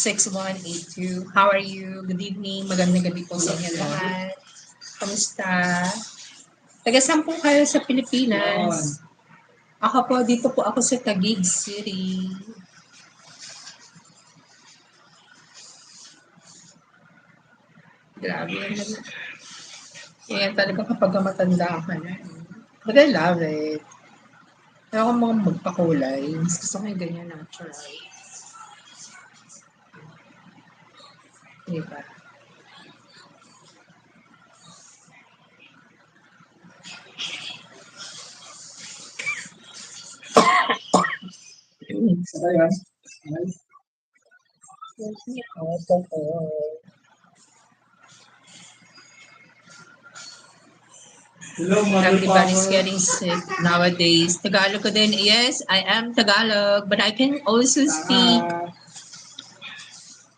6182. How are you? Good evening. Magandang gabi po sa inyo lahat. Kamusta? Taga saan po kayo sa Pilipinas? Ako po, dito po ako sa Taguig City. Grabe yan. Yan talaga kapag matanda ka na. But I love it. Ayaw ko mga magpakulay. Mas gusto ko yung ganyan natural. Diba? Hello, Mother Everybody's Power. getting sick nowadays. Tagalog ko din. Yes, I am Tagalog, but I can also speak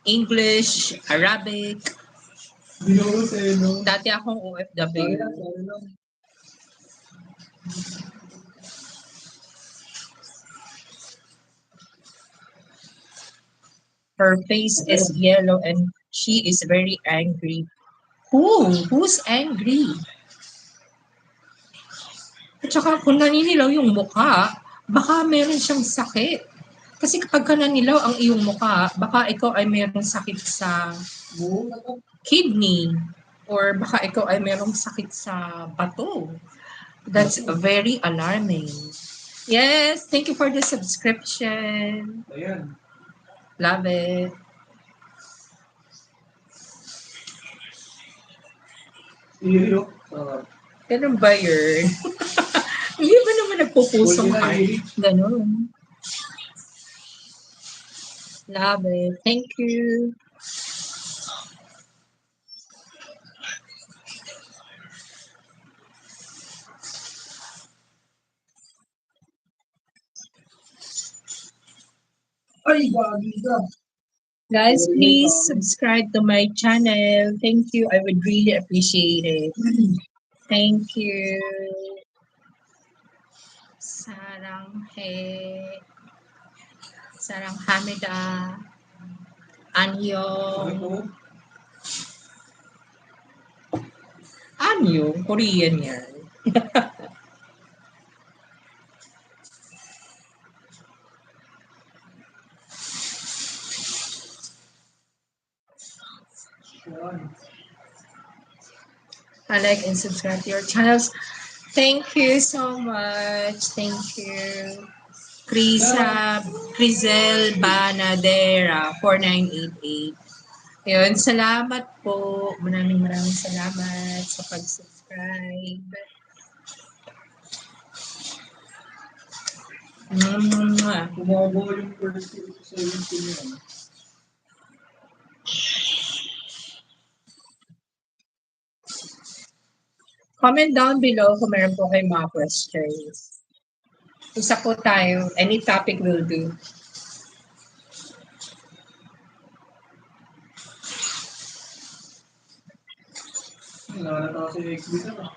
English, Arabic. Binurot eh, no? Dati akong OFW. Her face is yellow and she is very angry. Who? Who's angry? At saka kung naninilaw yung mukha, baka meron siyang sakit. Kasi kapag ka nanilaw ang iyong mukha, baka ikaw ay meron sakit sa kidney or baka ikaw ay merong sakit sa bato. That's very alarming. Yes, thank you for the subscription. Ayan. Love it. Iri, oh. Ganun ba yun? Hindi ba naman nagpupusong heart? Ganun. Love it. Thank you. Ay, gagi ka. Guys, please subscribe to my channel. Thank you. I would really appreciate it. Thank you. Sarang Hamida. Anyong. Anyong? Korean yan. I like and subscribe to your channels. Thank you so much. Thank you. Crizel Banadera, 4988. Yun, salamat po. Maraming salamat sa pag-subscribe. Kumabaw yung first 17 yan. Comment down below kung meron po kayong mga questions. Isa po tayo. Any topic will do. Nakakatawa si XB na.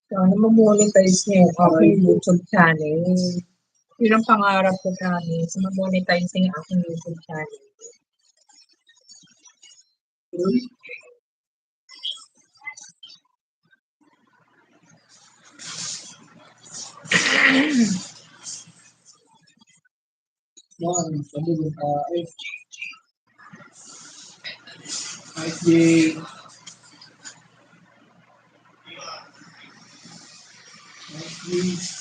Sana ma-monetize niyo yung aking YouTube channel. Yun ang pangarap ko promise. Ma-monetize yung aking YouTube channel. Yan, sabi mo ka, Nice day. Nice day.